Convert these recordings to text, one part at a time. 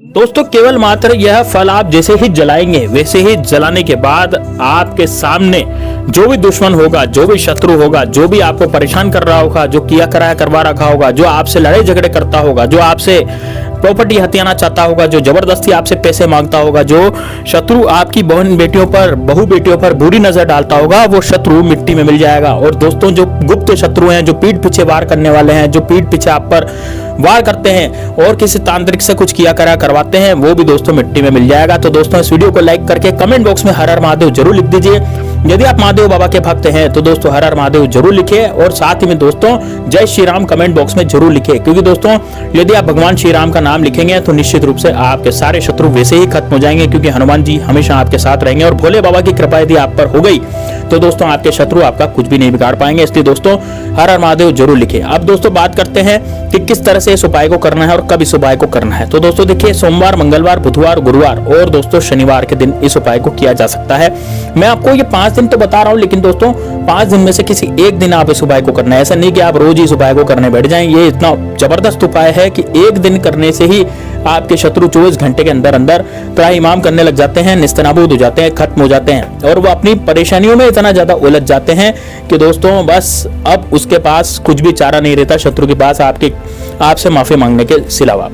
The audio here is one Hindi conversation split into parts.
दोस्तों केवल मात्र यह फल आप जैसे ही जलाएंगे वैसे ही जलाने के बाद आपके सामने जो भी दुश्मन होगा, जो भी शत्रु होगा, जो भी आपको परेशान कर रहा होगा, जो किया कराया करवा रखा होगा, जो आपसे लड़ाई झगड़े करता होगा, जो आपसे प्रॉपर्टी हथियाना चाहता होगा, जो जबरदस्ती आपसे पैसे मांगता होगा, जो शत्रु आपकी बहन बेटियों पर, बहू बेटियों पर बुरी नजर डालता होगा, वो शत्रु मिट्टी में मिल जाएगा। और दोस्तों जो गुप्त शत्रु हैं, जो पीठ पीछे वार करने वाले हैं, जो पीठ पीछे आप पर वार करते हैं और किसी तांत्रिक से कुछ किया करा करवाते हैं, वो भी दोस्तों मिट्टी में मिल जाएगा। तो दोस्तों इस वीडियो को लाइक करके कमेंट बॉक्स में हर हर महादेव जरूर लिख दीजिए। यदि आप महादेव बाबा के भक्त हैं तो दोस्तों हर हर महादेव जरूर लिखिए और साथ ही में दोस्तों जय श्री राम कमेंट बॉक्स में जरूर लिखिए, क्योंकि दोस्तों यदि आप भगवान श्री राम का नाम लिखेंगे तो निश्चित रूप से आपके सारे शत्रु वैसे ही खत्म हो जाएंगे, क्योंकि हनुमान जी हमेशा आपके साथ रहेंगे और भोले बाबा की कृपा यदि आप पर हो गई तो दोस्तों आपके शत्रु आपका कुछ भी नहीं बिगाड़ पाएंगे। इसलिए दोस्तों हर हर महादेव जरूर लिखिए। अब दोस्तों बात करते हैं कि किस तरह से इस उपाय को करना है और कब इस उपाय को करना है। तो दोस्तों देखिए, सोमवार, मंगलवार, बुधवार, गुरुवार और दोस्तों शनिवार के दिन इस उपाय को किया जा सकता है। मैं आपको ये 5 दिन तो बता रहा हूँ, लेकिन दोस्तों 5 दिन में से किसी एक दिन आप इस उपाय को करना है। ऐसा नहीं कि आप रोज ही इस उपाय को करने बैठ जाएं। ये इतना जबरदस्त उपाय है कि एक दिन करने से ही आपके शत्रु 24 घंटे के अंदर अंदर त्राहिमाम करने लग जाते हैं, निस्तनाबूद हो जाते हैं, खत्म हो जाते हैं और वो अपनी परेशानियों में इतना ज्यादा उलझ जाते हैं कि दोस्तों बस अब उसके पास कुछ भी चारा नहीं रहता शत्रु के पास आपसे माफी मांगने के सिवा।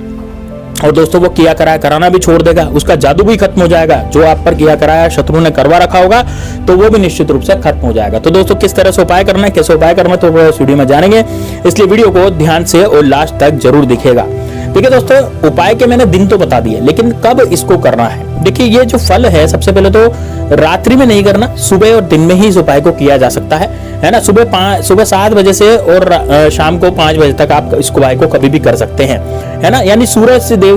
और दोस्तों वो किया कराया कराना भी छोड़ देगा, उसका जादू भी खत्म हो जाएगा। जो आप पर किया कराया शत्रु ने करवा रखा होगा तो वो भी निश्चित रूप से खत्म हो जाएगा। तो दोस्तों किस तरह से उपाय करना है, कैसे उपाय करना है, तो वो इस वीडियो में जानेंगे, इसलिए वीडियो को ध्यान से और लास्ट तक जरूर दिखेगा। देखिए दोस्तों, उपाय के मैंने दिन तो बता दिए, लेकिन कब इसको करना है। देखिए ये जो फल है, सबसे पहले तो रात्रि में नहीं करना, सुबह और दिन में ही इस उपाय को किया जा सकता है ना। सुबह 7 बजे से और शाम को 5 बजे तक आप इस उपाय को कभी भी कर सकते हैं, है ना। यानी सूर्य देव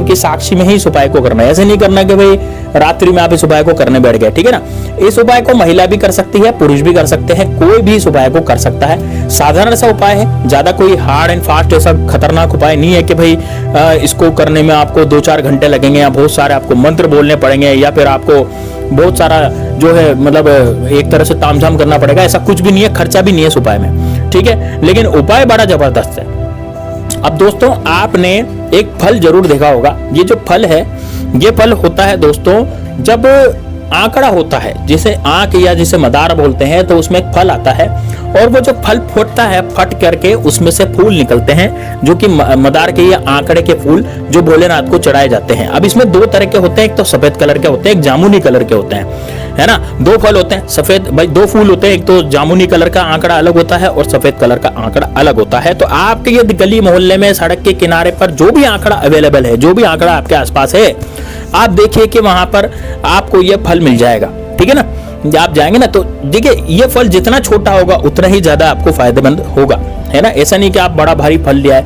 के साक्षी में ही इस उपाय को करना है। ऐसे नहीं करना कि भाई रात्रि में आप इस उपाय को करने बैठ गए, ठीक है ना। इस उपाय को महिला भी कर सकती है, पुरुष भी कर सकते हैं, कोई भी इस उपाय को कर सकता है। साधारण सा उपाय है, ज्यादा कोई हार्ड एंड फास्ट ऐसा खतरनाक उपाय नहीं है कि भाई इसको करने में आपको 2-4 घंटे लगेंगे या बहुत सारे आपको मंत्र बोलने पड़ेंगे या फिर आपको बहुत सारा जो है मतलब एक तरह से तामझाम करना पड़ेगा। ऐसा कुछ भी नहीं है, खर्चा भी नहीं है इस उपाय में, ठीक है। लेकिन उपाय बड़ा जबरदस्त है। अब दोस्तों आपने एक फल जरूर देखा होगा। ये जो फल है, ये फल होता है दोस्तों जब आंकड़ा होता है, जिसे आंक या जिसे मदार बोलते हैं, तो उसमें एक फल आता है और वो जो फल फूटता है, फट करके उसमें से फूल निकलते हैं, जो कि मदार के या आंकड़े के फूल जो भोलेनाथ को चढ़ाए जाते हैं। अब इसमें 2 तरह के होते हैं, एक तो सफेद कलर के होते हैं, एक जामुनी कलर के होते हैं, है ना। 2 फल होते हैं, सफेद भाई 2 फूल होते हैं, एक तो जामुनी कलर का आंकड़ा अलग होता है और सफेद कलर का आंकड़ा अलग होता है। तो आपके ये गली मोहल्ले में, सड़क के किनारे पर जो भी आंकड़ा अवेलेबल है, जो भी आंकड़ा आपके आसपास है, आप देखिए कि वहां पर आपको ये फल मिल जाएगा, ठीक है ना। आप जाएंगे ना तो देखिए ये फल जितना छोटा होगा उतना ही ज्यादा आपको फायदेमंद होगा, है ना। ऐसा नहीं कि आप बड़ा भारी फल ले आए,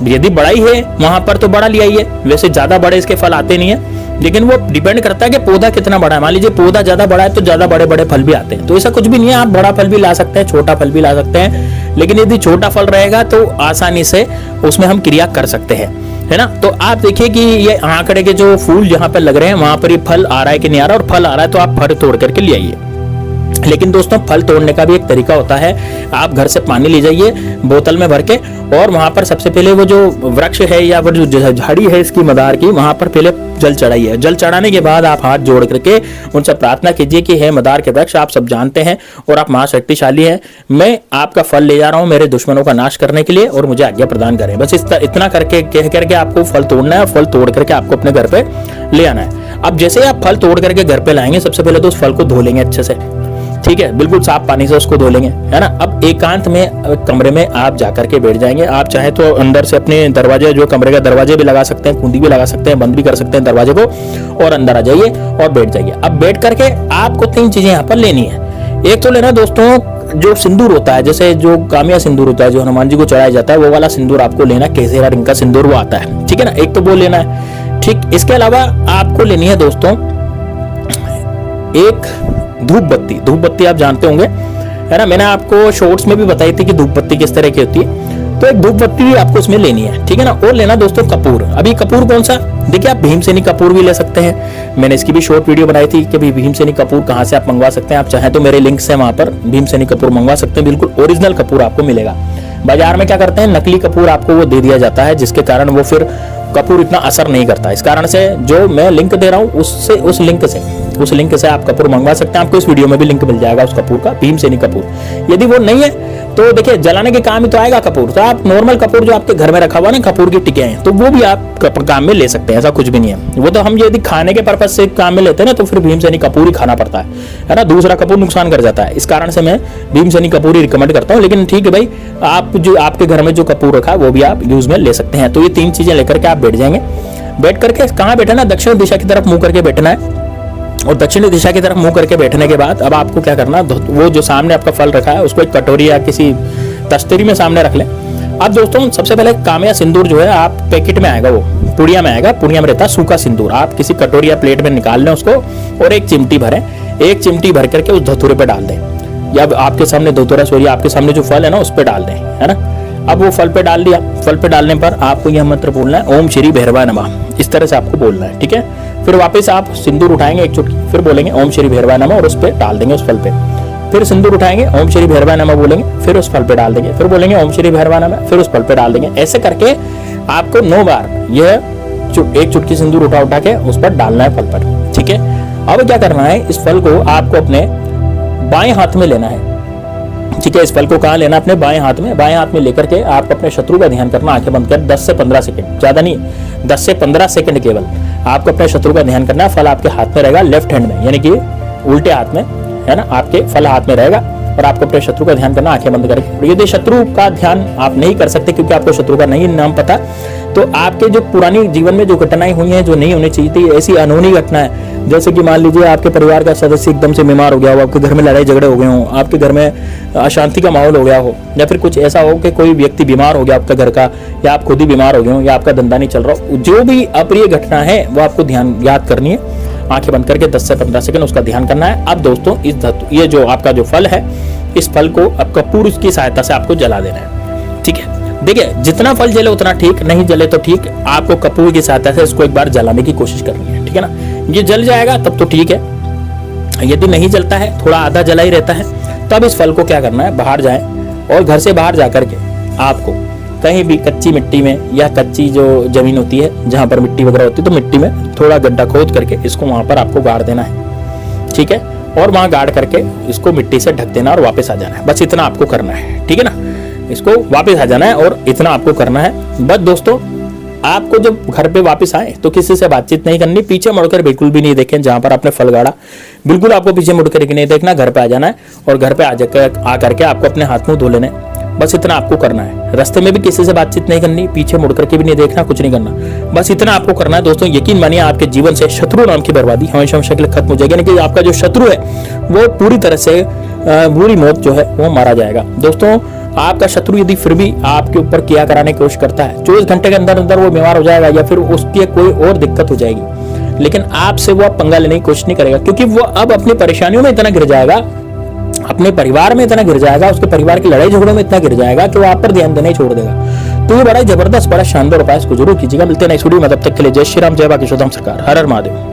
यदि बड़ा ही है वहां पर तो बड़ा ले आइए। वैसे ज्यादा बड़े इसके फल आते नहीं है, लेकिन वो डिपेंड करता है कि पौधा कितना बड़ा है। मान लीजिए पौधा ज्यादा बड़ा है तो ज्यादा बड़े बड़े फल भी आते हैं। तो ऐसा कुछ भी नहीं है, आप बड़ा फल भी ला सकते हैं, छोटा फल भी ला सकते हैं, लेकिन यदि छोटा फल रहेगा तो आसानी से उसमें हम क्रिया कर सकते हैं, है ना। तो आप देखिए कि ये आंकड़े के जो फूल जहां पर लग रहे हैं वहां पर ये फल आ रहा है कि नहीं आ रहा, और फल आ रहा है तो आप फल तोड़ करके ले आइए। लेकिन दोस्तों फल तोड़ने का भी एक तरीका होता है। आप घर से पानी ले जाइए बोतल में भर के, और वहां पर सबसे पहले वो जो वृक्ष है या वो जो झाड़ी है इसकी मदार की, वहां पर पहले जल चढ़ाइए। जल चढ़ाने के बाद आप हाथ जोड़ करके उनसे प्रार्थना कीजिए कि हे मदार के वृक्ष, आप सब जानते हैं और आप महाशक्तिशाली हैं, मैं आपका फल ले जा रहा हूं मेरे दुश्मनों का नाश करने के लिए और मुझे आज्ञा प्रदान करें। बस इतना करके कह करके आपको फल तोड़ना है, फल तोड़ करके आपको अपने घर पे ले आना है। अब जैसे आप फल तोड़ करके घर पे लाएंगे, सबसे पहले तो उस फल को धो लेंगे अच्छे से, ठीक है, बिल्कुल साफ पानी से उसको धो लेंगे, है ना। अब एकांत में कमरे में आप जाकर के बैठ जाएंगे। आप चाहे तो अंदर से अपने दरवाजे, जो कमरे का दरवाजे भी लगा सकते हैं, कुंडी भी लगा सकते हैं, बंद भी कर सकते हैं दरवाजे को, और अंदर आ जाइए और बैठ जाइए। अब बैठ करके आपको 3 चीजें यहाँ पर लेनी है। एक तो लेना दोस्तों जो सिंदूर होता है, जैसे जो कामिया सिंदूर होता है जो हनुमान जी को चढ़ाया जाता है, वो वाला सिंदूर आपको लेना, केसरिया रंग का सिंदूर वो आता है, ठीक है ना। एक तो वो लेना है, ठीक। इसके अलावा आपको लेनी है दोस्तों एक धूप बत्ती आप जानते होंगे, है ना। मैंने आपको शॉर्ट्स में भी बताई थी कि धूप बत्ती किस तरह की होती है, तो एक धूप बत्ती भी आपको इसमें लेनी है, ठीक है ना। और लेना दोस्तों कपूर। अभी कपूर कौन सा, देखिए आप भीमसेनी कपूर भी ले सकते हैं। मैंने इसकी भी शॉर्ट वीडियो बनाई थी कि भीमसेनी कपूर कहाँ से आप मंगवा सकते हैं। आप चाहें तो मेरे लिंक्स है वहां पर, भीमसेनी कपूर मंगवा सकते हैं, बिल्कुल ओरिजिनल कपूर आपको मिलेगा। बाजार में क्या करते हैं, नकली कपूर आपको वो दे दिया जाता है, जिसके कारण वो फिर कपूर इतना असर नहीं करता। इस कारण से जो मैं लिंक दे रहा हूँ उससे उस लिंक से आप कपूर मंगवा सकते हैं। आपको इस वीडियो में भी लिंक मिल जाएगा उस कपूर का, भीमसेनी कपूर। यदि वो नहीं है तो देखिए जलाने के काम ही तो आएगा कपूर। तो आप नॉर्मल कपूर जो आपके घर में रखा हुआ ना, कपूर की टिकियां हैं, तो वो भी आप काम में ले सकते हैं, ऐसा कुछ भी नहीं है। वो तो हम यदि खाने के पर्पज से काम में लेते हैं ना, तो फिर भीमसेनी कपूर ही खाना पड़ता है ना, दूसरा कपूर नुकसान कर जाता है। इस कारण से मैं भीमसेनी कपूर ही रिकमेंड करता हूँ। लेकिन ठीक है भाई, आप जो आपके घर में जो कपूर रखा है वो भी आप यूज में ले सकते हैं। तो ये 3 चीजें लेकर के आप बैठ जाएंगे। बैठ करके कहाँ बैठना, दक्षिण दिशा की तरफ मुंह करके बैठना है। और दक्षिणी दिशा की तरफ मुंह करके बैठने के बाद अब आपको क्या करना, वो जो सामने आपका फल रखा है उसको एक कटोरी या किसी तस्तरी में सामने रख लें। अब दोस्तों सबसे पहले कामया सिंदूर जो है आप पैकेट में आएगा, वो पुड़िया में आएगा, पुड़िया में रहता है सूखा सिंदूर। आप किसी कटोरी या प्लेट में निकाल लें उसको और एक चिमटी भरें। एक चिमटी भर करके उस धतूरे पे डाल दें, या आपके सामने धतूरा सॉरी आपके सामने जो फल है ना उस पे डाल दें, है ना। अब वो फल पे डाल दिया, फल पे डालने पर आपको यह मंत्र बोलना है, ओम श्री भैरवाय नमः। इस तरह से आपको बोलना है, ठीक है। फिर वापस आप सिंदूर उठाएंगे एक चुटकी, फिर बोलेंगे ओम श्री भैरवाय नमः और उस पे डाल देंगे उस फल पे। फिर सिंदूर उठाएंगे, ओम श्री भैरवाय नमः बोलेंगे, फिर उस फल पे डाल देंगे, फिर बोलेंगे ओम श्री भैरवाय नमः, फिर उस फल पे डाल देंगे। ऐसे करके आपको 9 बार यह एक चुटकी सिंदूर उठा के उस पर डालना है फल पर, ठीक है। अब क्या करना है, इस फल को आपको अपने बाएं हाथ में लेना है, ठीक है। इस फल को कहाँ लेना, अपने बाएं हाथ में। बाएं हाथ में लेकर के आप अपने शत्रु का ध्यान करना, आंखें बंद कर 10 से 15 सेकंड, ज्यादा नहीं, 10 से 15 सेकंड केवल आपको अपने शत्रु का ध्यान करना है। फल आपके हाथ में रहेगा, लेफ्ट हैंड में, यानी कि उल्टे हाथ में, है ना। आपके फल हाथ में रहेगा और आपको अपने शत्रु का ध्यान करना, आंखें बंद करके। यदि शत्रु का ध्यान आप नहीं कर सकते क्योंकि आपको शत्रु का नहीं नाम पता, तो आपके जो पुरानी जीवन में जो घटनाएं हुई हैं जो नहीं होनी चाहिए थी, ऐसी अनहोनी घटनाएं, जैसे कि मान लीजिए आपके परिवार का सदस्य एकदम से बीमार हो गया हो, आपके घर में लड़ाई झगड़े हो गए हो, आपके घर में अशांति का माहौल हो गया हो, या फिर कुछ ऐसा हो कि कोई व्यक्ति बीमार हो गया आपका घर का, या आप खुद ही बीमार हो गए हो, या आपका धंधा नहीं चल रहा हो, जो भी अप्रिय घटना है वो आपको ध्यान याद करनी है। आंखें बंद करके 10 से 15 सेकंड उसका ध्यान करना है। अब दोस्तों ये जो आपका जो फल है, इस फल को अब कपूर की सहायता से आपको जला देना है, ठीक है। देखिए जितना फल जले उतना ठीक, नहीं जले तो ठीक, आपको कपूर की सहायता से इसको एक बार जलाने की कोशिश करनी है, ठीक है ना। ये जल जाएगा तब तो ठीक है, यदि नहीं जलता है, थोड़ा आधा जला ही रहता है, तब इस फल को क्या करना है, बाहर जाएं और घर से बाहर जाकर के आपको कहीं भी कच्ची मिट्टी में या कच्ची जो जमीन होती है जहां पर मिट्टी वगैरह होती है, तो मिट्टी में थोड़ा गड्ढा खोद करके इसको वहां पर आपको गाड़ देना है, ठीक है। और वहां गाड़ करके इसको मिट्टी से ढक देना और वापस आ जाना है, बस इतना आपको करना है, ठीक है ना। इसको वापस आ जाना है और इतना आपको करना है बस। दोस्तों आपको जब घर पे वापस आए तो किसी से बातचीत नहीं करनी, पीछे मुड़कर बिल्कुल भी नहीं देखें जहां पर आपने फल गाड़ा, बिल्कुल आपको पीछे मुड़कर नहीं देखना। घर पे आ जाना है और घर पे आ करके आपको अपने हाथ मुंह धो लेने, बस इतना आपको करना है। रास्ते में भी किसी से बातचीत नहीं करनी, पीछे मुड़ करके भी नहीं देखना, कुछ नहीं करना, बस इतना आपको करना है। दोस्तों यकीन मानिए आपके जीवन से शत्रु नाम की बर्बादी हमेशा हमेशा के लिए खत्म हो जाएगी, यानी कि आपका जो शत्रु है वो पूरी तरह से बुरी मौत जो है वो मारा जाएगा। दोस्तों आपका शत्रु यदि फिर भी आपके ऊपर किया कराने की कोशिश करता है, 24 घंटे के अंदर अंदर वो बीमार हो जाएगा या फिर उसकी कोई और दिक्कत हो जाएगी, लेकिन आपसे वो पंगा लेने की कोशिश नहीं करेगा, क्योंकि वो अब अपनी परेशानियों में इतना गिर जाएगा, अपने परिवार में इतना गिर जाएगा, उसके परिवार की लड़ाई झगड़ों में इतना गिर जाएगा कि वो आप पर ध्यान देना ही छोड़ देगा। तो ये बड़ा जबरदस्त, बड़ा शानदार उपाय, इसको जरूर कीजिएगा। मिलते हैं नेक्स्ट वीडियो में, तब तक के लिए जय श्री राम, जय बाकी सुधाम सरकार, हर हर महादेव।